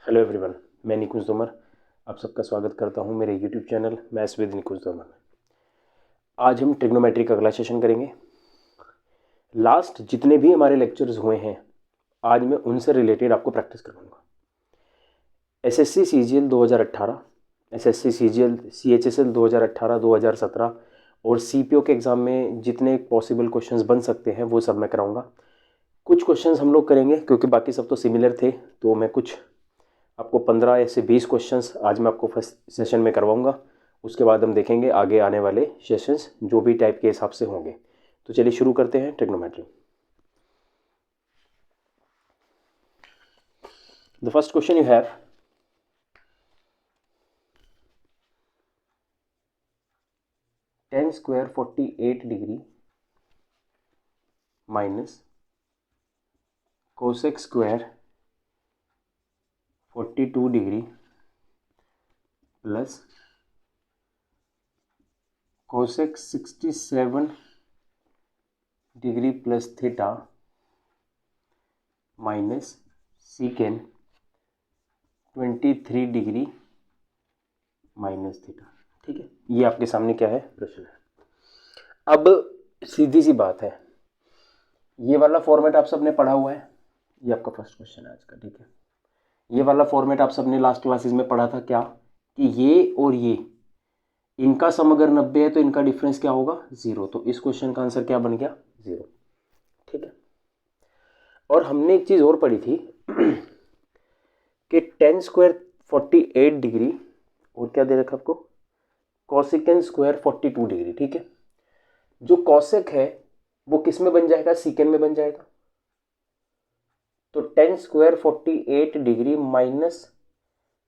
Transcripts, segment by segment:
Hello everyone, मैं निकुंज तोमर आप सबका स्वागत करता हूं मेरे यूट्यूब चैनल मैथ्स विद निकुंज तोमर में। आज हम ट्रिग्नोमेट्री का अगला सेशन करेंगे। लास्ट जितने भी हमारे लेक्चर्स हुए हैं आज मैं उनसे रिलेटेड आपको प्रैक्टिस करवाऊंगा। SSC CGL 2018, SSC CGL CHSL 2018, 2017 और सीपीओ के एग्ज़ाम में जितने पॉसिबल क्वेश्चंस बन सकते हैं वो सब मैं कराऊंगा। कुछ क्वेश्चंस हम लोग करेंगे क्योंकि बाकी सब तो सिमिलर थे, तो मैं कुछ आपको 15 ऐसे 20 क्वेश्चंस आज मैं आपको फर्स्ट सेशन में करवाऊंगा। उसके बाद हम देखेंगे आगे आने वाले सेशंस जो भी टाइप के हिसाब से होंगे। तो चलिए शुरू करते हैं trigonometry. The first question you have, tan square 48 degree minus cosec square 42 degree plus cosec 67 degree plus theta minus सीकेन 23 degree minus theta. ठीक है, ये आपके सामने क्या है, प्रश्न है। अब सीधी सी बात है, ये वाला फॉर्मेट आप सबने पढ़ा हुआ है, ये आपका फर्स्ट क्वेश्चन है आज का। ठीक है, ये वाला फॉर्मेट आप सबने लास्ट क्लासेस में पढ़ा था क्या, कि ये और ये इनका सम अगर 90 है तो इनका डिफरेंस क्या होगा, 0। तो इस क्वेश्चन का आंसर क्या बन गया, 0। ठीक है, और हमने एक चीज और पढ़ी थी कि tan स्क्वायर 48 डिग्री और क्या दे रखा आपको, कोसेकेंड स्क्वायर 42 डिग्री। ठीक है, जो कोसेक है वो किस में बन जाएगा, सीकेंड में बन जाएगा। तो tan square 48 degree minus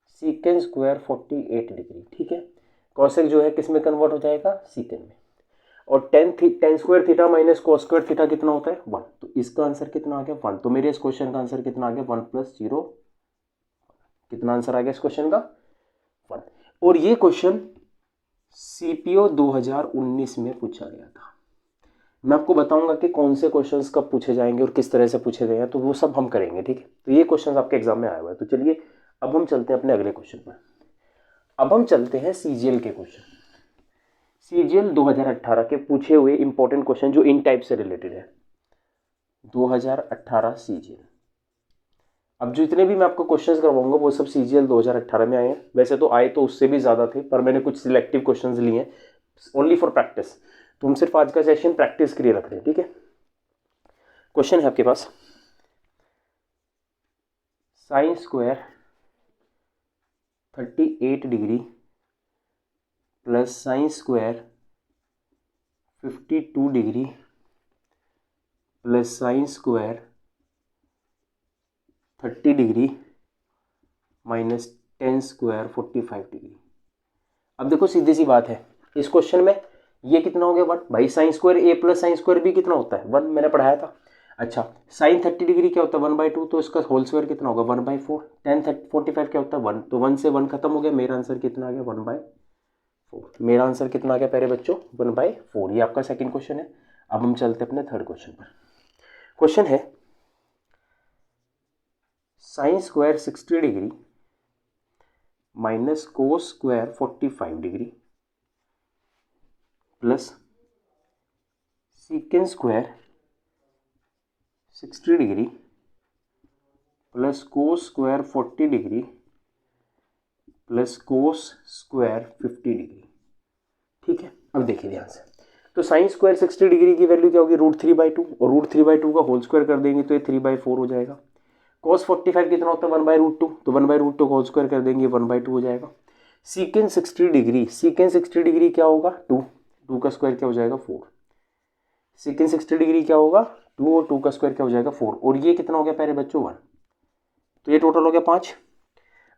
secant square 48 degree. ठीक है, कोसेक जो है किस में कन्वर्ट हो जाएगा, सीकेंड में। और tan square theta minus cos square theta कितना होता है, 1। तो इसका आंसर कितना आ गया, 1। तो मेरे इस क्वेश्चन का आंसर कितना आ गया, 1 + 0। कितना आंसर आ गया इस क्वेश्चन का, 1। और ये क्वेश्चन सीपीओ 2019 में पूछा गया था। मैं आपको बताऊंगा कि कौन से क्वेश्चंस कब पूछे जाएंगे और किस तरह से पूछे गए हैं, तो वो सब हम करेंगे। ठीक है, तो ये क्वेश्चंस आपके एग्जाम में आया हुआ है। तो चलिए अब हम चलते हैं अपने अगले क्वेश्चन पर। अब हम चलते हैं सीजीएल के क्वेश्चन। सीजीएल 2018 के पूछे हुए इंपॉर्टेंट क्वेश्चन जो इन टाइप से रिलेटेड है, 2018 सीजीएल। अब जो इतने भी मैं आपको क्वेश्चंस करवाऊंगा वो सब सीजीएल 2018 में आए हैं। वैसे तो आए तो उससे भी ज़्यादा थे, पर मैंने कुछ सिलेक्टिव क्वेश्चंस लिए हैं ओनली फॉर प्रैक्टिस। तो हम सिर्फ आज का सेशन प्रैक्टिस के लिए रख रहे हैं। ठीक है, क्वेश्चन है आपके पास, sine square 38 degree plus sine square 52 degree plus sine square 30 degree minus tan square 45 degree. अब देखो सीधी सी बात है, इस क्वेश्चन में ये कितना हो गया, 1। भाई साइन स्क्वायर ए प्लस साइन स्क्वायर बी कितना होता है, 1, मैंने पढ़ाया था। अच्छा, साइन 30 डिग्री क्या होता है, 1/2, तो इसका होल स्क्वायर कितना होगा, 1/4। tan 45 क्या होता है, 1। तो 1 से 1 खत्म हो गया, मेरा आंसर कितना आ गया, 1/4। मेरा आंसर कितना आ गया प्यारे बच्चों, 1/4। ये आपका सेकंड क्वेश्चन है। अब हम चलते अपने थर्ड क्वेश्चन पर। क्वेश्चन है sign square 60 degree minus cos square 45 degree plus secant square 60 degree plus cos square 40 degree plus cos square 50 degree. ठीक है, अब देखिए ध्यान से, तो साइन स्क्वायर 60 डिग्री की वैल्यू क्या होगी, √3/2, और √3/2 का होल स्क्वायर कर देंगे तो ये 3/4 हो जाएगा। cos 45 कितना होता है, 1/√2, तो 1/√2 का होल स्क्वायर कर देंगे, 1/2 हो जाएगा। सीकेंड 60 डिग्री, सीकेंड 60 डिग्री क्या होगा, 2 का स्क्वायर क्या हो जाएगा, 4। सीकेंड 60 डिग्री क्या होगा, 2, और 2 का स्क्वायर क्या हो जाएगा, 4। और ये कितना हो गया प्यारे बच्चों, 1। तो ये टोटल हो गया 5।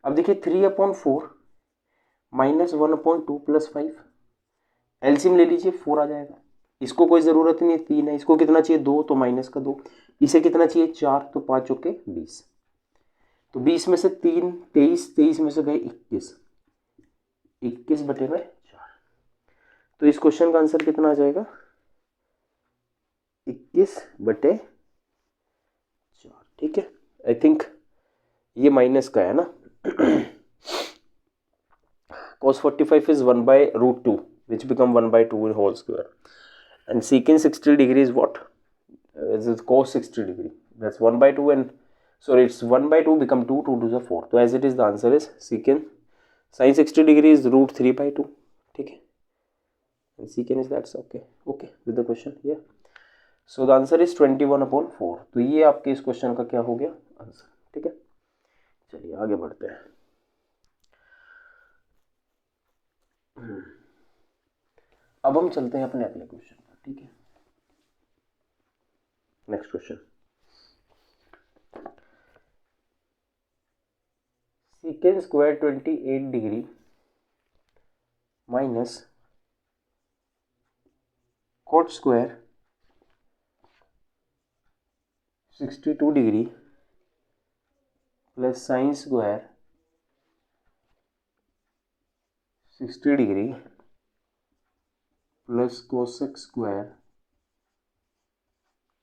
अब देखिए 3/4 माइनस 1/2 प्लस 5, एलसीएम ले लीजिए, 4 आ जाएगा। इसको कोई ज़रूरत नहीं है, 3 है। इसको कितना चाहिए, 2, तो माइनस का 2। इसे कितना चाहिए, 4, तो 5 चौके 20। तो 20 में से 3 23, 23 में से गए 21, 21/4। तो इस क्वेश्चन का आंसर कितना आ जाएगा, 21/4। ठीक है, आई थिंक ये माइनस का है ना, cos 45 is 1 by root 2 which become 1 by 2 in whole square, and secant 60 degree is what? Is it cos 60 degree, that's 1 by 2, and sorry it's 1 by 2 become 2, 2 to the 4, so as it is the answer is secant sin 60 degree is root 3 by 2. ठीक है, and secant is that's okay with the question here. So the answer is 21/4. तो ये आपके इस question का क्या हो गया आंसर. ठीक है, चलिए आगे बढ़ते हैं. अब हम चलते हैं अपने अगले क्वेश्चन पर. ठीक है, next question. secant square 28 degree minus cot square 62 degree plus sine square 60 degree plus cosec square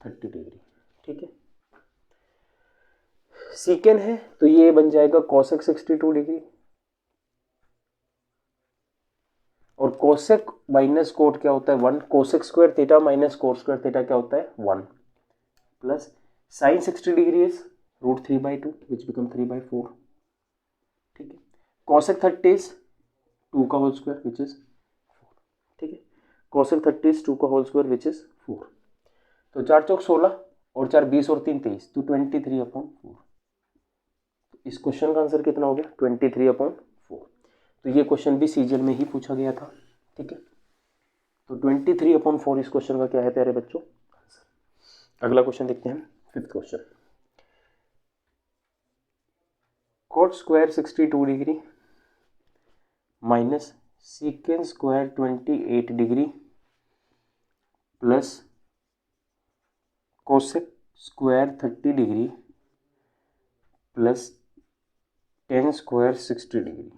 30 degree. ठीक है, सीकेंड है तो ये बन जाएगा कोसेक 62 डिग्री, और कोसेक माइनस कोट क्या होता है 1, cosec square theta minus cot square theta क्या होता है 1, plus sine 60 degree is root 3 by 2 which become 3 by 4. ठीक है, कोसेक 30 इज 2 का होल स्क्वायर विच इज 4. ठीक है, कोसेक 30 इज 2 का होल स्क्वायर विच इज 4. तो 4 चौक 16 और 4 20 और 3 23, तो 23/4. इस क्वेश्चन का आंसर कितना हो गया 23/4. तो ये क्वेश्चन भी सीजीएल में ही पूछा गया था. ठीक है, तो 23/4 इस क्वेश्चन का क्या है प्यारे बच्चों आंसर. अगला क्वेश्चन देखते हैं, fifth question. Cot square 62 degree minus secant square 28 degree plus cosec square 30 degree plus tan square 60 degree.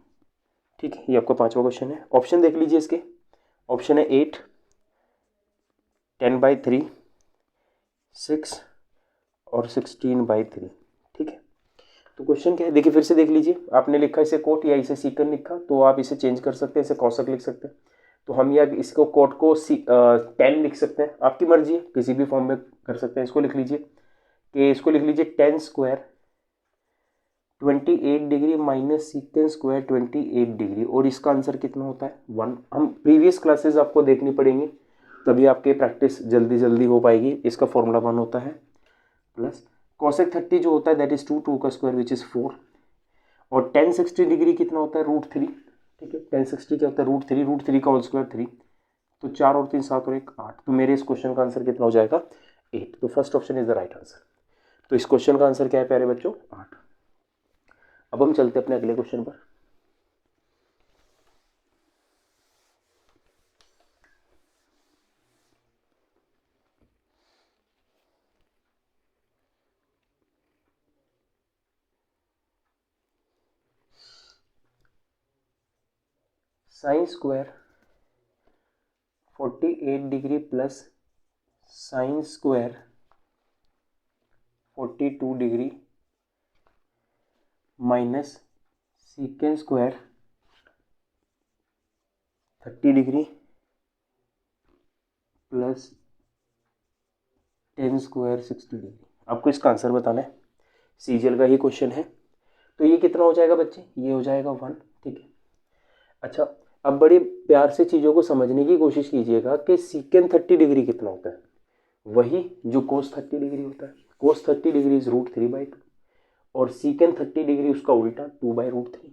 ठीक है, ये आपका पांचवा क्वेश्चन है. ऑप्शन देख लीजिए इसके. ऑप्शन है 8, 10/3, 6 और 16/3. ठीक है, तो क्वेश्चन क्या है देखिए, फिर से देख लीजिए. आपने लिखा इसे कोट या इसे सीकन लिखा, तो आप इसे चेंज कर सकते हैं, इसे कौशक लिख सकते हैं. तो हम या इसको कोट को 10 लिख सकते हैं, आपकी मर्जी है, किसी भी फॉर्म में कर सकते हैं. इसको लिख लीजिए कि इसको लिख लीजिए 10 square 28 degree minus secant square 28 degree, और इसका आंसर कितना होता है 1. हम प्रीवियस क्लासेस आपको देखनी पड़ेंगी, तभी आपके प्रैक्टिस जल्दी हो पाएगी. इसका फॉर्मूला 1 होता है प्लस कोसेक 30 जो होता है दैट इज 2 का स्क्वायर विच इज 4, और टेन 60 डिग्री कितना होता है रूट 3. ठीक है, टेन 60 क्या होता है रूट 3 का होल स्क्वायर 3, तो 4 और 3 7 और 1 8. तो मेरे इस क्वेश्चन का आंसर कितना हो जाएगा 8. तो first option is the right answer. तो इस क्वेश्चन का आंसर क्या है प्यारे बच्चों 8. अब हम चलते हैं अपने अगले क्वेश्चन पर. Sine square 48 degree plus sine square 42 degree minus secant square 30 degree plus tan square 60 degree. आपको इसका आंसर बताना है, सीजीएल का ही क्वेश्चन है. तो ये कितना हो जाएगा बच्चे, ये हो जाएगा 1. ठीक है, अच्छा अब बड़े प्यार से चीज़ों को समझने की कोशिश कीजिएगा कि सीकेंड 30 डिग्री कितना होता है, वही जो कोस 30 डिग्री होता है. कोस 30 डिग्री इज रूट 3/2, और सीकेंड 30 डिग्री उसका उल्टा 2/√3.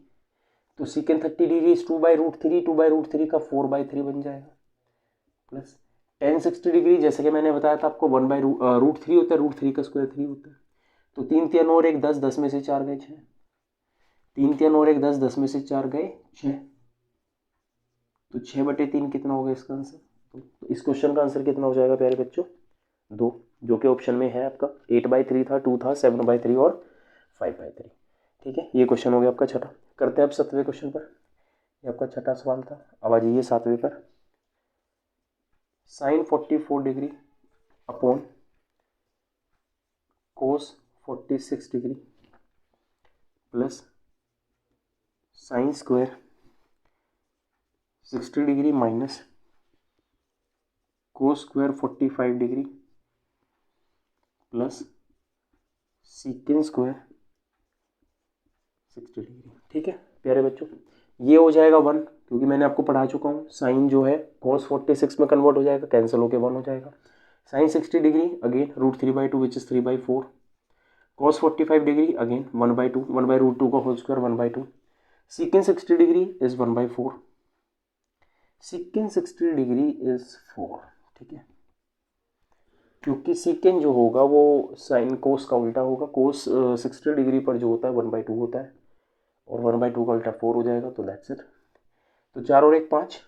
तो सीकेंड 30 डिग्री इज 2/√3, 2/√3 का 4/3 बन जाएगा, प्लस टेन 60 डिग्री जैसे कि मैंने बताया था आपको 1/√3 होता है, रूट 3 का स्क्वायर 3 होता है. तो 3 3 और 1 10, 10 में से 4 गए 6, 3 3 और 1 10, 10 में से 4 गए 6, तो 6/3 कितना होगा इसका आंसर. तो इस क्वेश्चन का आंसर कितना हो जाएगा प्यारे बच्चों 2, जो कि ऑप्शन में है आपका. 8/3 था, 2 था, 7/3 और 5/3. ठीक है, ये क्वेश्चन हो गया आपका छठा. करते हैं अब 7वें क्वेश्चन पर. ये आपका छठा सवाल था. अब आ जाइए 7वें पर. Sine 44 degree upon cos 46 degree plus sine square 60 degree minus cos square 45 degree plus secant square 60 degree. ठीक है प्यारे बच्चों, ये हो जाएगा 1, क्योंकि मैंने आपको पढ़ा चुका हूँ। साइन जो है cos 46 में कन्वर्ट हो जाएगा, कैंसिल होकर 1 हो जाएगा। Sine 60 degree again √3/2 which is 3/4। cos 45 degree again 1/2, 1/√2 का whole square 1/2। Secant 60 degree is 1/4। Secant 60 degree is 4। ठीक है, क्योंकि सीकेंड जो होगा वो साइन कोस का उल्टा होगा। कोस 60 डिग्री पर जो होता है 1/2 होता है, और 1/2 का उल्टा 4 हो जाएगा। तो दैट्स इट। तो 4 और 1 5,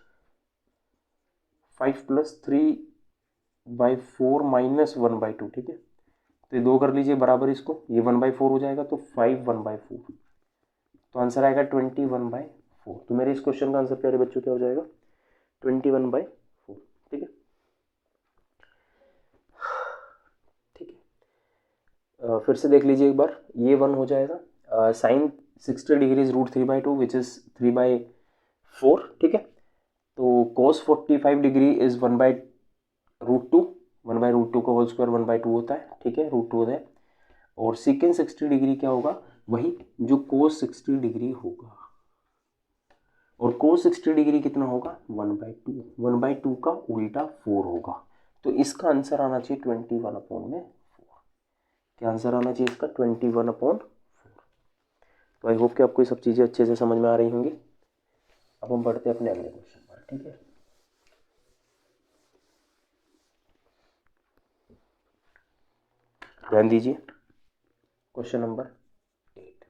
5 + 3/4 माइनस 1/2। ठीक है, तो ये 2 कर लीजिए बराबर, इसको ये 1/4 हो जाएगा, तो 5 1/4। तो आंसर आएगा 21/4। तो मेरे इस क्वेश्चन का आंसर प्यारे बच्चों क्या हो जाएगा? 21/4। ठीक है, ठीक है। फिर से देख लीजिए एक बार, ये 1 हो जाएगा। Sine 60 degree √3/2 which is 3/4। ठीक है, तो कोस 45 डिग्री इज 1/√2, 1/√2 का होल स्क्वायर 1/2 होता है। ठीक है, √2 होता है। और सीकेंड 60 डिग्री क्या होगा? वही जो कोस 60 डिग्री होगा। और कोस 60 डिग्री कितना होगा? 1/2। 1/2 का उल्टा 4 होगा। तो इसका आंसर आना चाहिए 21/4। क्या आंसर आना चाहिए इसका? 21/4। तो आई होप कि आपको ये सब चीज़ें अच्छे से समझ में आ रही होंगी। अब हम बढ़ते हैं अपने अगले क्वेश्चन पर। ठीक है, ध्यान दीजिए। Question number 8।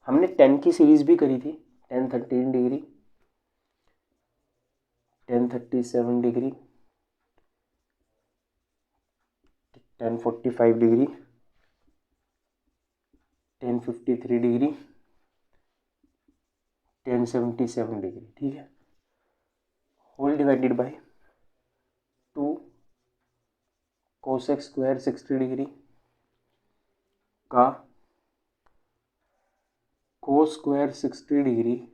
हमने 10 की सीरीज भी करी थी। 10 13 degree, 10 37 degree, 10 45 degree, 10 53 degree, 10 77 degree. ठीक है, whole divided by 2 cosec square 60 degree का cos square 60 degree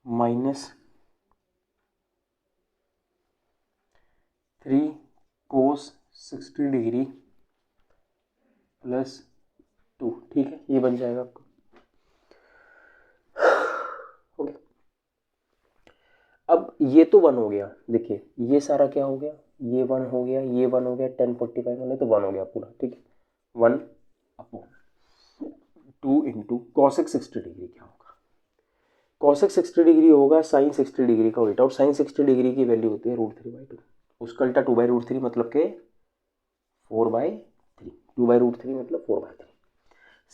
minus 3 cos 60 degree plus 2। ठीक है, ये बन जाएगा आपको। ओके, अब ये तो 1 हो गया। देखिए ये सारा क्या हो गया? ये 1 हो गया, ये 1 हो गया, 10 45 होने तो 1 हो गया पूरा। ठीक है, 1/2 इंटू कॉसेक 60 डिग्री क्या होगा? कॉसेक 60 डिग्री होगा साइन 60 डिग्री का उल्टा, और साइन 60 डिग्री की वैल्यू होती है √3/2। उसका उल्टा 2/√3 मतलब के 4/3। 2/√3 मतलब 4/3।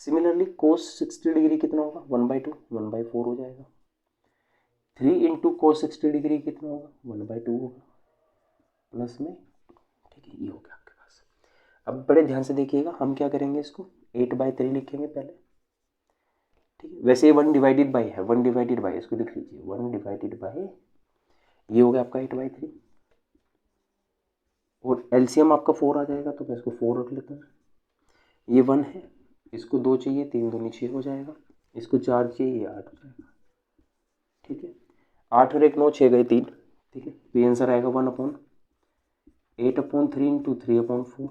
सिमिलरली कोस 60 डिग्री कितना होगा? 1/2, 1/4 हो जाएगा। 3 इंटू कोस 60 डिग्री कितना होगा? 1/2 होगा प्लस में। ठीक है, ये हो गया आपके पास। अब बड़े ध्यान से देखिएगा, हम क्या करेंगे, इसको 8/3 लिखेंगे पहले। ठीक है, वैसे ये 1 डिवाइडेड बाई है, 1 डिवाइडेड बाई, इसको लिख लीजिए 1 डिवाइडेड बाई, ये हो गया आपका 8/3। और एलसीएम आपका 4 आ जाएगा, तो मैं इसको 4 रख लेता हूँ। ये 1 है, इसको 2 चाहिए, 3 दूनी 6 हो जाएगा। इसको 4 चाहिए, ये 8 हो जाएगा। ठीक है, 8 और 1 9, 6 गए 3। ठीक है, तो ये आंसर आएगा 1/8/3 इंटू 3/4।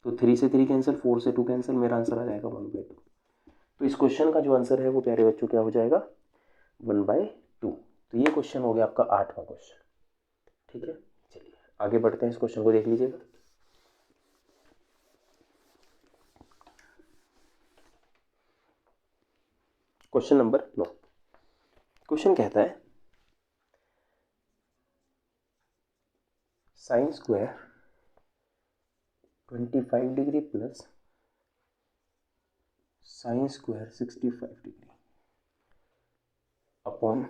तो 3 से 3 कैंसिल, 4 से 2 कैंसिल, मेरा आंसर आ जाएगा 1/2। तो इस क्वेश्चन का जो आंसर है वो प्यारे बच्चों क्या हो जाएगा? 1/2। तो ये क्वेश्चन हो गया आपका 8वां क्वेश्चन। ठीक है, चलिए आगे बढ़ते हैं, इस क्वेश्चन को देख लीजिएगा। Question number 9। क्वेश्चन कहता है sine square 25 degree plus sine square 65 degree upon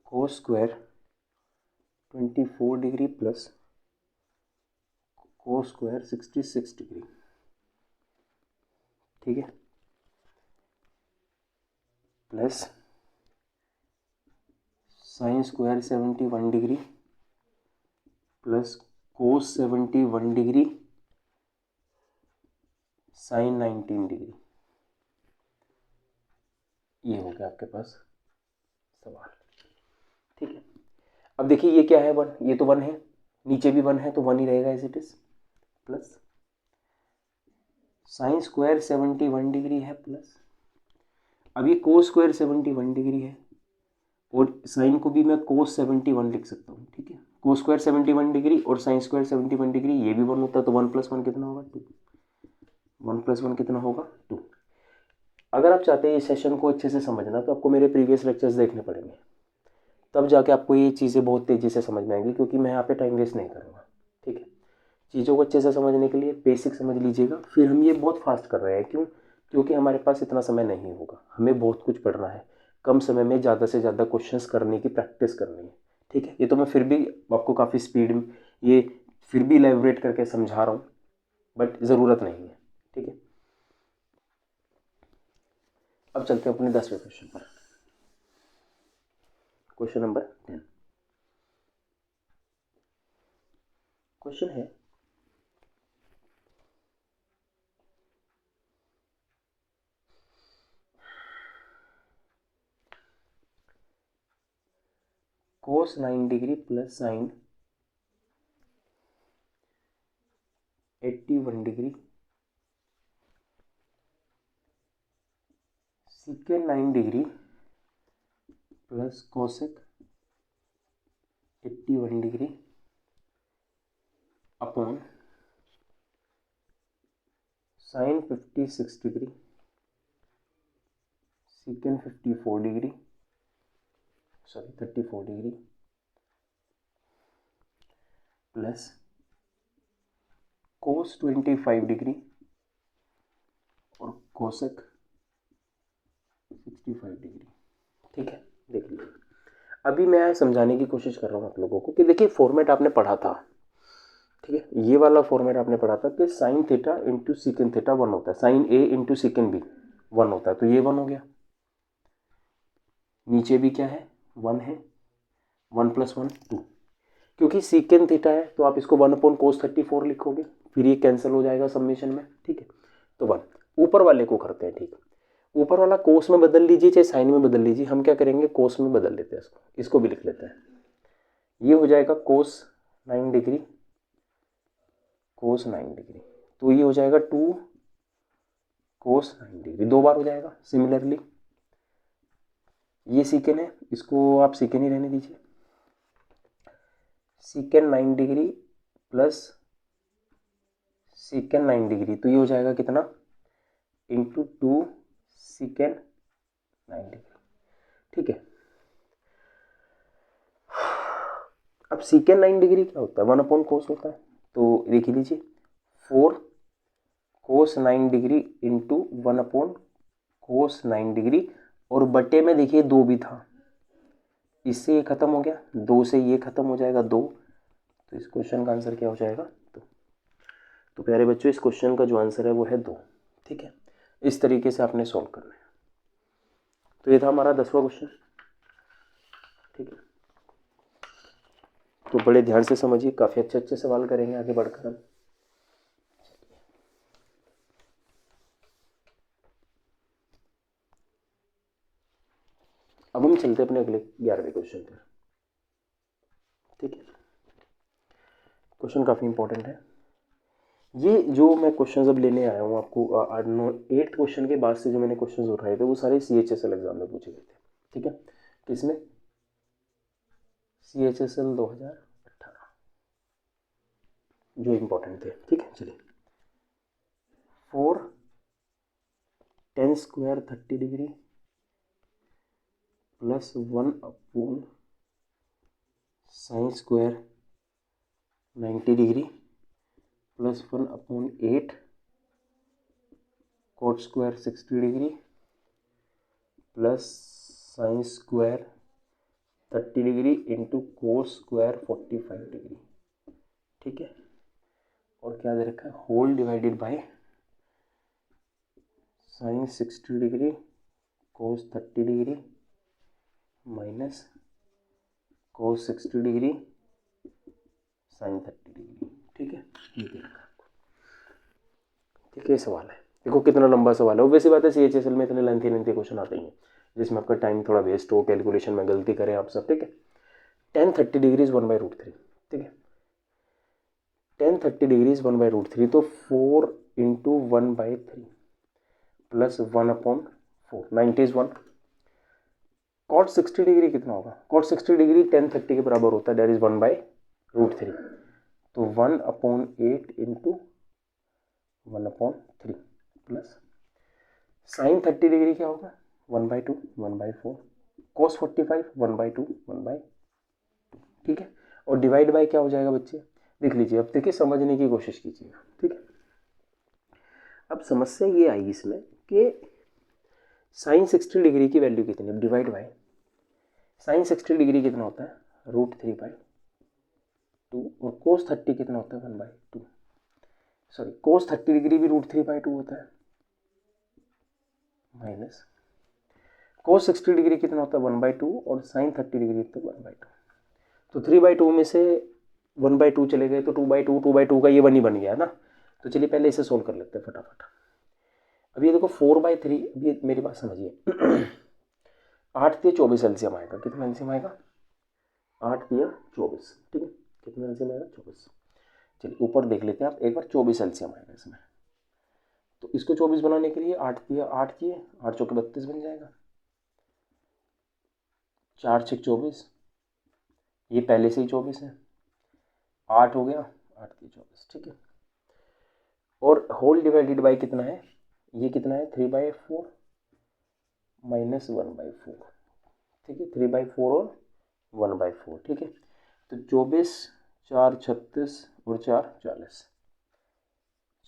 cos square 24 degree plus cos square 66 degree. ठीक है, plus sine square 71 degree plus cos 71 degree sine 19 degree. ये हो गया आपके पास सवाल। ठीक है, अब देखिए ये क्या है, 1, ये तो 1 है, नीचे भी 1 है तो 1 ही रहेगा as it is, plus sine square 71 degree है प्लस, अब ये कोस स्क्वायर 71 डिग्री है और साइन को भी मैं कोस 71 लिख सकता हूँ। ठीक है, कोस स्क्वायर 71 डिग्री और साइन स्क्वायर 71 डिग्री, ये भी 1 होता है तो 1 + 1 कितना होगा 2, 1 + 1 कितना होगा 2। अगर आप चाहते हैं इस सेशन को अच्छे से समझना तो आपको मेरे प्रीवियस लेक्चर्स देखने पड़ेंगे, तब जाके आपको ये चीज़ें बहुत तेज़ी से समझ में आएंगी, क्योंकि मैं यहाँ पे टाइम वेस्ट नहीं करूँगा। ठीक है, चीज़ों को अच्छे से समझने के लिए बेसिक समझ लीजिएगा, फिर हम ये बहुत फास्ट कर रहे हैं, क्यों? क्योंकि हमारे पास इतना समय नहीं होगा, हमें बहुत कुछ पढ़ना है, कम समय में ज़्यादा से ज़्यादा क्वेश्चंस करने की प्रैक्टिस करनी है। ठीक है, ये तो मैं फिर भी आपको काफ़ी स्पीड में ये फिर भी इलैबोरेट करके समझा रहा हूँ, बट ज़रूरत नहीं है। ठीक है, अब चलते हैं अपने 10वें क्वेश्चन पर। Question number 10। क्वेश्चन है cos 9 degree plus sign 81 degree secant 9 degree plus cosec 81 degree upon sine 56 degree secant 54 degree 34 degree plus cos 25 degree और कोसेक 65 डिग्री। ठीक है, देख लीजिए, अभी मैं समझाने की कोशिश कर रहा हूँ आप लोगों को कि देखिए फॉर्मेट आपने पढ़ा था। ठीक है, ये वाला फॉर्मेट आपने पढ़ा था कि sine theta into secant theta 1 होता है, साइन ए इंटू सीकेंड बी 1 होता है, तो ये 1 हो गया, नीचे भी क्या है 1 है, 1 + 1 2, क्योंकि सीकेंड थीटा है तो आप इसको 1/cos 34 लिखोगे, फिर ये कैंसिल हो जाएगा समेशन में। ठीक है, तो 1 ऊपर वाले को करते हैं। ठीक है, ऊपर वाला कोस में बदल लीजिए चाहे साइन में बदल लीजिए, हम क्या करेंगे कोस में बदल लेते हैं, इसको भी लिख लेते हैं, ये हो जाएगा कोस 9 डिग्री, कोस 9 डिग्री, तो ये हो जाएगा 2 कोस 9 डिग्री, 2 बार हो जाएगा। सिमिलरली ये सीकेंड है, इसको आप सीकेंड ही रहने दीजिए, सीकेंड 9 डिग्री प्लस सीकेंड 9 डिग्री, तो ये हो जाएगा कितना इंटू 2 सीकेंड 9 डिग्री। ठीक है, अब सीकेंड 9 डिग्री क्या होता है 1/cos होता है, तो देख लीजिए 4 cos 9 degree into 1/cos 9 degree, और बटे में देखिए 2 भी था, इससे ये खत्म हो गया, 2 से ये खत्म हो जाएगा 2, तो इस क्वेश्चन का आंसर क्या हो जाएगा 2। तो प्यारे बच्चों इस क्वेश्चन का जो आंसर है वो है 2। ठीक है, इस तरीके से आपने सॉल्व करना है। तो ये था हमारा 10वां क्वेश्चन। ठीक है, तो बड़े ध्यान से समझिए, काफ़ी अच्छे अच्छे सवाल करेंगे आगे बढ़कर हम। अब हम चलते अपने अगले 11वें क्वेश्चन पर। ठीक है, क्वेश्चन काफ़ी इंपॉर्टेंट है। ये जो मैं क्वेश्चन अब लेने आया हूँ आपको 8th क्वेश्चन के बाद से जो मैंने क्वेश्चन उठाए थे वो सारे CHSL एग्जाम में पूछे गए थे। ठीक है, किसमें CHSL 2018 जो इम्पोर्टेंट थे। ठीक है, चलिए 4 10 square 30 degree plus 1/sin square 90 degree plus 1/8 cot square 60 degree plus sine square 30 degree into cos square 45 degree. ठीक है, और क्या दे रखा है whole divided by sine 60 degree cos 30 degree minus cos 60 degree sine 30 degree. ठीक है, ये दे रखा आपको। ठीक है, सवाल है, देखो कितना लंबा सवाल है, वैसी बात है CHSL में इतने लेंथी क्वेश्चन आते ही हैं, जिसमें आपका टाइम थोड़ा वेस्ट हो, कैलकुलेशन में गलती करें आप सब, ठीक है। टेन 30 डिग्रीज 1/√3, ठीक है। टेन 30 डिग्रीज 1/√3, तो 4 इंटू 1/3 प्लस 1/4, 90 कॉट 60 डिग्री कितना होगा? कॉट 60 डिग्री टेन 30 के बराबर होता है, डेट इज 1/√3, तो 1/8 इंटू 1/3 प्लस साइन 30 डिग्री क्या होगा? 1/2, 1/4, कॉस 45 1/2, 1/2, ठीक है। और डिवाइड बाय क्या हो जाएगा बच्चे? देख लीजिए, अब देखिए समझने की कोशिश कीजिएगा, ठीक है। अब समस्या ये आई इसमें कि साइन 60 डिग्री की वैल्यू कितनी है? डिवाइड बाय साइन 60 डिग्री कितना होता है? √3/2, और कोस 30 कितना होता है? 1/2, सॉरी कोस 30 डिग्री भी √3/2 होता है, माइनस कोस 60 डिग्री कितना होता है? 1/2, और साइन 30 डिग्री तो 1/2, तो 3/2 में से 1/2 चले गए तो 2/2, 2/2 का ये 1 ही बन गया ना। तो चलिए पहले इसे सोल्व कर लेते हैं फटाफट। अब ये देखो 4/3, अभी मेरी बात समझिए। 8 से 24 एलसीएम आएगा, कितना एलसीएम आएगा? 8 या 24, ठीक है। कितना एलसीएम आएगा? 24। चलिए ऊपर देख लेते हैं आप एक बार, 24 एलसीएम आएगा इसमें। तो इसको 24 बनाने के लिए 8 किए 8 चौके 32 बन जाएगा, 4 6 24, ये पहले से ही 24 है, 8 हो गया, 8 3 24, ठीक है। और होल डिवाइडेड बाई कितना है? ये कितना है? 3/4 माइनस 1/4, ठीक है। 3/4 और 1/4, ठीक है। तो 24, 4 36 और 4 40,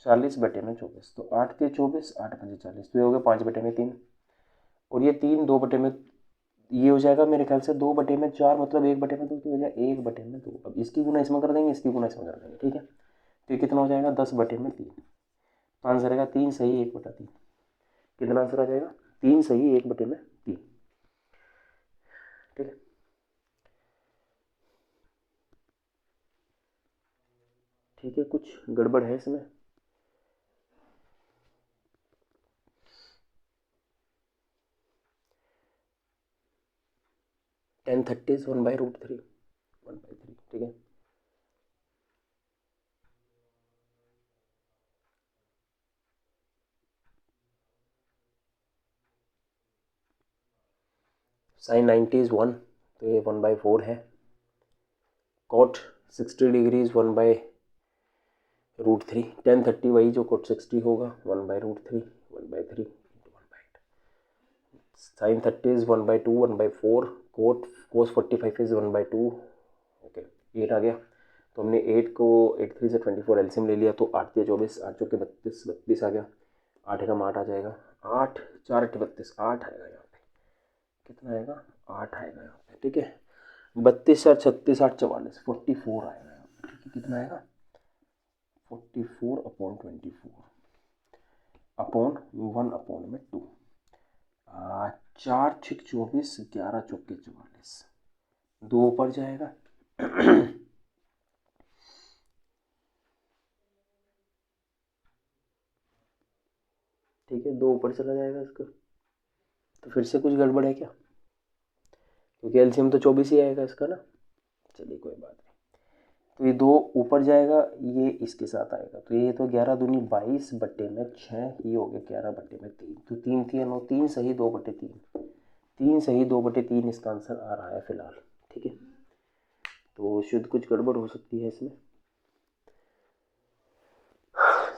40/24, तो 8 के 24, 8 5 40, तो ये हो गया 5/3, और ये 3 2/में, ये हो जाएगा मेरे ख्याल से 2/4, मतलब 1/2 की वजह 1/2। अब इसकी गुना इसमें कर देंगे, इसकी गुना इसमें कर देंगे, ठीक है। तो ये कितना हो जाएगा? 10/3, तो आंसर आएगा 3 सही 1/3। कितना आंसर आ जाएगा? 3 सही 1/3, ठीक है। ठीक है, कुछ गड़बड़ है इसमें? टेन 30 1/√3, 1/3, ठीक है। साइन 90 इज 1, तो ये 1/4 है। कॉट 60 डिग्री इज 1/√3, टेन 30 वही जो कॉट 60 होगा, 1/√3, 1/3 into 1/8। Sine 30 is 1/2, 1/4, cos 45 is 1/2, okay 8 आ गया। तो हमने 8 को 8 3 से 24 एलसीएम ले लिया, तो 8 3 24, 8 चौके 32, 32 आ गया, 8 एकम 8 आ जाएगा, 8 4 8 32, 8 आएगा यहाँ पे। कितना आएगा? 8 आएगा यहाँ पे, ठीक है। 32 4 36, 8 44, 44 आएगा यहाँ पे, ठीक है। कितना आएगा? 44/24 अपॉन 1/2। 4 6 24, 11 चौके 44, 2 ऊपर जाएगा। ठीक है, 2 ऊपर चला जाएगा इसका। तो फिर से कुछ गड़बड़ है क्या? क्योंकि एलसीएम तो 24 ही आएगा इसका ना। चलिए कोई बात नहीं, तो ये 2 ऊपर जाएगा, ये इसके साथ आएगा, तो ये तो 11 दूनी 22/6, ये हो गया 11/3, तो 3 3 9, 3 सही 2/3, 3 सही 2/3 इसका आंसर आ रहा है फिलहाल, ठीक है। तो शुद्ध कुछ गड़बड़ हो सकती है इसमें।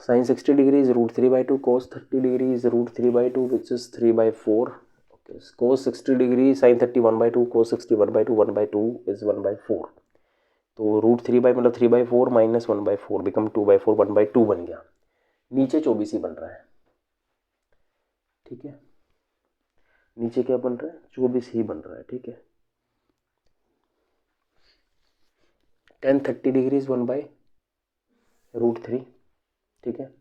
Sine 60 degree is √3/2, cos 30 degree is √3/2 which is 3/4, okay. cos 60 degree sine 30 1/2, cos 60 1/2, 1/2 is 1/4, तो √3 मतलब 3/4 माइनस 1/4 बिकम 2/4, 1/2 बन गया। नीचे 24 ही बन रहा है, ठीक है। नीचे क्या बन रहा है? 24 ही बन रहा है, ठीक है। टेन 30 डिग्री इज 1/√3, ठीक है।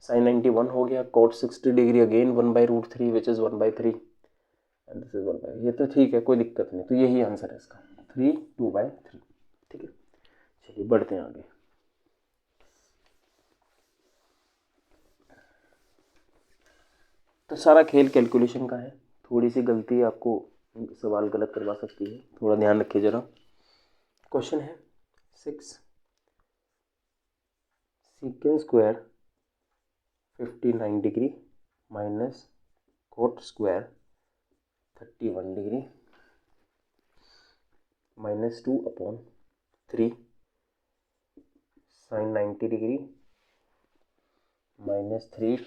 साइन 91 हो गया, cot 60 degree again 1/√3 which is 1/3, and this is 1/, ये तो ठीक है, कोई दिक्कत नहीं, तो यही आंसर है इसका। 3 2/3। ठीक है, चलिए बढ़ते हैं आगे। तो सारा खेल कैलकुलेशन का है, थोड़ी सी गलती आपको सवाल गलत करवा सकती है, थोड़ा ध्यान रखिए ज़रा। क्वेश्चन है 6 secant square 59 degree minus cot square 31 degree -2/3 sin 90 degree -3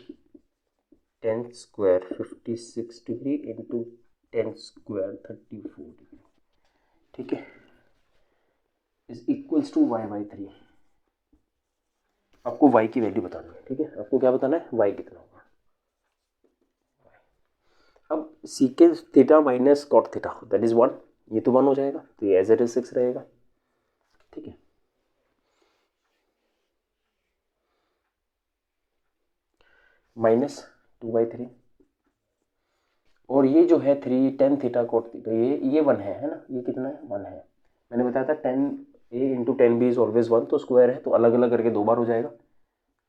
10 square 56 degree into 10 square 34 degree. ठीक है, इज इक्वल्स टू y/3। आपको y की वैल्यू बतानी है। ठीक है, आपको क्या बताना है, y कितना होगा। अब secant theta minus cot theta that is 1, ये तो 1 हो जाएगा, तो ये एज इट इज 6 रहेगा। ठीक है, -2/3 और ये जो है 3 10 थीटा कॉट थीटा, ये 1 है ना, ये कितना है, 1 है। मैंने बताया था 10a into 10b is always 1, तो स्क्वायर है तो अलग अलग करके 2 बार हो जाएगा।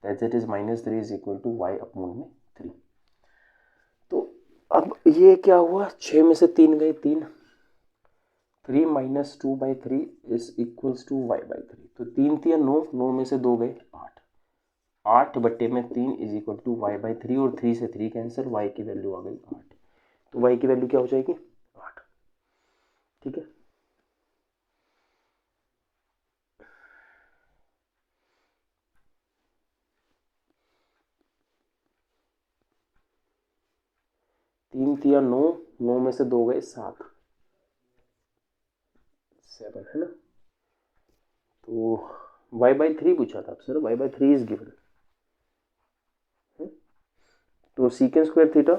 That it is -3 is equal to y/3। तो अब ये क्या हुआ, 6 में से 3 गए, 3 2/3 इज इक्वल्स टू y/3। तो 3 3 9, 9 में से 2 गए 8, 8/3 इज इक्वल टू y/3 और 3 से 3 कैंसिल, y की वैल्यू आ गई 8। तो y की वैल्यू क्या हो जाएगी, 8। ठीक है, तीन तिया 9, 9 में से 2 गए 7, 7 है ना। तो y/3 पूछा था आपसे, y/3 इज गिवन। तो सीकेंड स्क्वायर थीटा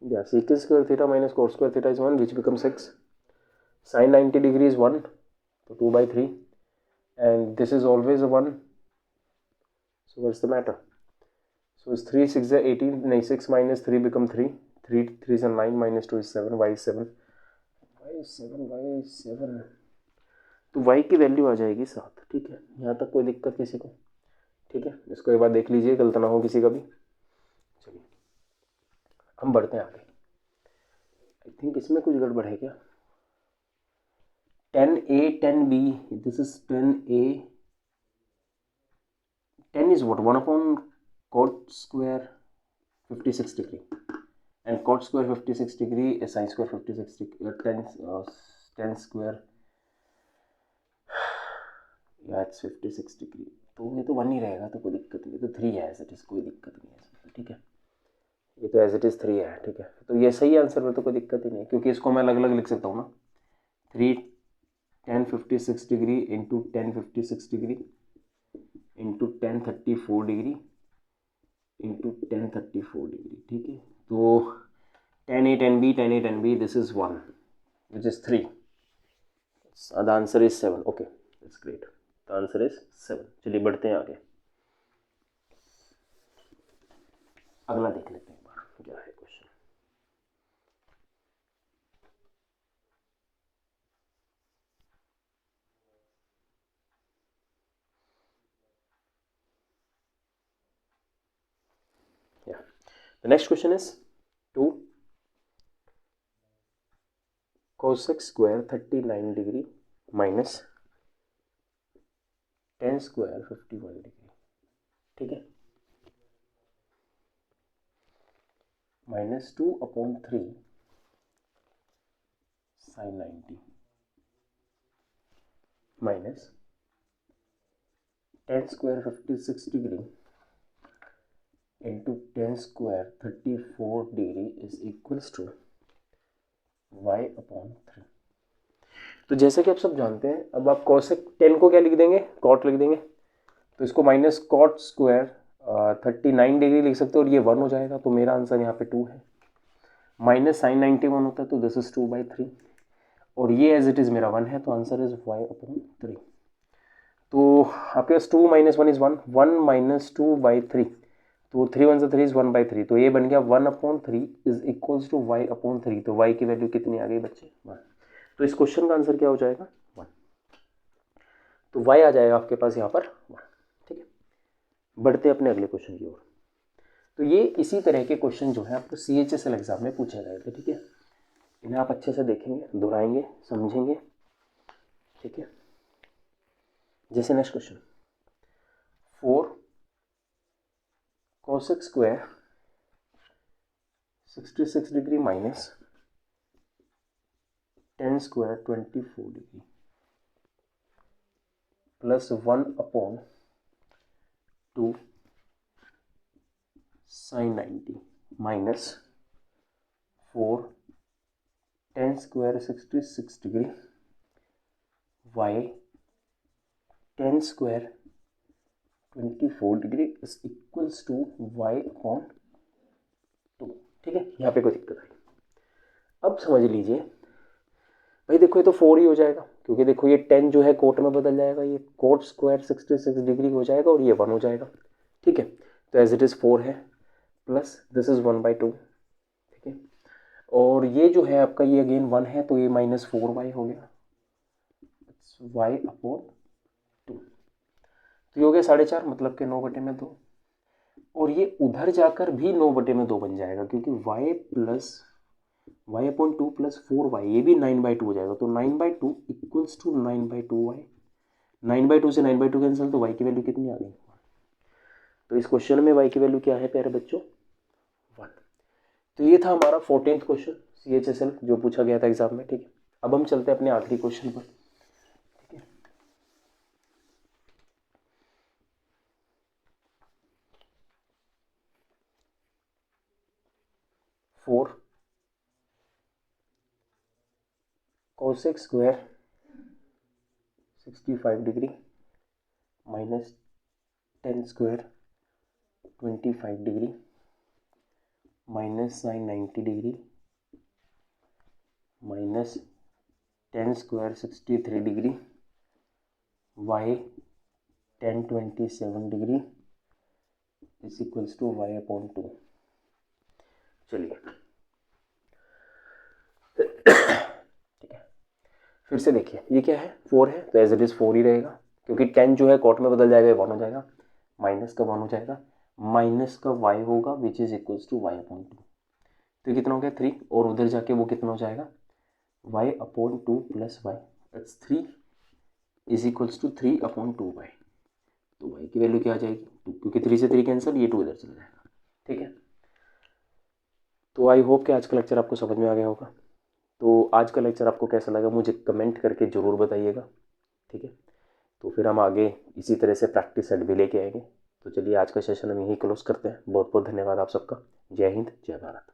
या secant square theta minus cot square theta is 1 which becomes 6, sin 90 degree is 1, so 2/3 and this is always a 1, so what's the matter, so it's 3 6 is 18, no 6 minus 3 become 3, 3 3 is 9 minus 2 is 7, y is 7, y is 7, y is 7, तो y की value आ जाएगी 7। ठीक है, यहाँ तक कोई दिक्कत किसी को। ठीक है, इसको एक बार देख लीजिए, गलत ना हो किसी का भी। चलिए हम बढ़ते हैं आगे। आई थिंक इसमें कुछ गड़बड़ है क्या, 10a 10b, this is 10a, 10 is what, 1 upon cot square 56 degree and cot square 56 degree is sin square 56 degree, 10 square, yeah it's 56 degree, तो ये तो 1 ही रहेगा, तो कोई दिक्कत नहीं, तो 3 है एज इट इज, कोई दिक्कत नहीं है। ठीक है, ये तो एज इट इज 3 है। ठीक है, तो ये सही आंसर में तो कोई दिक्कत ही नहीं, क्योंकि इसको मैं अलग अलग लिख सकता हूँ ना, 3 10 56 degree into 10 56 degree into 10 34 degree into 10 34 degree. ठीक है, तो 10a 10b 10a 10b, this is 1 which is 3, the answer is 7। Okay that's great, the answer is 7। चलिए बढ़ते हैं आगे, अगला देख लेते हैं एक बार क्या है क्वेश्चन। Yeah, the next question is 2 cosec square 39 degree minus 10 square 51 degree. ठीक है, -2/3 sin 90 minus 10 square 56 degree into 10 square 34 degree is equals to y/3। तो जैसे कि आप सब जानते हैं, अब आप cosec 10 को क्या लिख देंगे, cot लिख देंगे, तो इसको माइनस कॉट स्क्वायर 39 डिग्री लिख सकते हो और ये 1 हो जाएगा, तो मेरा आंसर यहाँ पे 2 है। माइनस साइन 91 होता है तो दिस इज 2/3 और ये एज इट इज़ मेरा 1 है, तो आंसर इज y/3। तो आपके पास 2 - 1 इज 1, 1 - 2/3, तो 3 1 3 इज 1/3, तो ये बन गया 1/3 इज इक्वल्स टू y/3। तो y की वैल्यू कितनी आ गई बच्चे? 1। तो इस क्वेश्चन का आंसर क्या हो जाएगा? 1। तो y आ जाएगा आपके पास यहाँ पर 1। ठीक है, बढ़ते अपने अगले क्वेश्चन की ओर। तो ये इसी तरह के क्वेश्चन जो है आपको CHSL एग्जाम में पूछे गए थे। ठीक है, इन्हें आप अच्छे से देखेंगे, दोहराएंगे, समझेंगे। ठीक है, जैसे next question, 4 cosec square 66 degree minus 10 square 24 degree plus 1/2 sin 90 minus 4 10 square 66 degree y 10 square 24 degree is equals to y/2। ठीक है, यहाँ पे कोई दिक्कत आई? अब समझ लीजिए भाई, देखो ये तो 4 ही हो जाएगा, क्योंकि देखो ये 10 जो है कोट में बदल जाएगा, ये कोट स्क्वायर 66 डिग्री हो जाएगा और ये 1 हो जाएगा। ठीक है, तो एज इट इज़ 4 है प्लस दिस इज 1/2। ठीक है, और ये जो है आपका ये अगेन 1 है, तो ये -4y हो गया, y/2। तो ये हो गया 4.5, मतलब के 9/2, और ये उधर जाकर भी 9/2 बन जाएगा, क्योंकि y plus y/2 plus 4y ये भी 9/2 हो जाएगा, तो 9/2 इक्वल्स टू 9/2y। 9/2 से 9/2 कैंसिल, तो y की वैल्यू कितनी आ गई? तो इस क्वेश्चन में y की वैल्यू क्या है प्यारे बच्चों? 1। तो ये था हमारा 14th क्वेश्चन CHSL जो पूछा गया था एग्जाम में। ठीक है, अब हम चलते हैं अपने आखिरी क्वेश्चन पर। ठीक है, 4 cosec square 65 degree minus 10 square 25 degree minus sine 90 degree minus 10 square 63 degree y 10 27 degree is equals to y/2। चलिए ठीक है, फिर से देखिए ये क्या है? 4 है, तो एज इट इज़ 4 ही रहेगा, क्योंकि 10 जो है कोट में बदल जाएगा, 1 हो जाएगा, माइनस का 1 हो जाएगा, माइनस का y होगा which is equals to y/2। तो कितना हो गया? 3, और उधर जाके वो कितना हो जाएगा? y/2 plus y, that's 3 is equals to 3/2y। तो y की वैल्यू क्या आ जाएगी? 2, क्योंकि 3 से 3 कैंसिल, ये 2 इधर चला जाएगा। ठीक है, तो आई होप कि आज का लेक्चर आपको समझ में आ गया होगा। तो आज का लेक्चर आपको कैसा लगा मुझे कमेंट करके ज़रूर बताइएगा। ठीक है, तो फिर हम आगे इसी तरह से प्रैक्टिस सेट भी लेके आएंगे। तो चलिए आज का सेशन हम यहीं क्लोज करते हैं। बहुत बहुत धन्यवाद आप सबका। जय हिंद, जय भारत।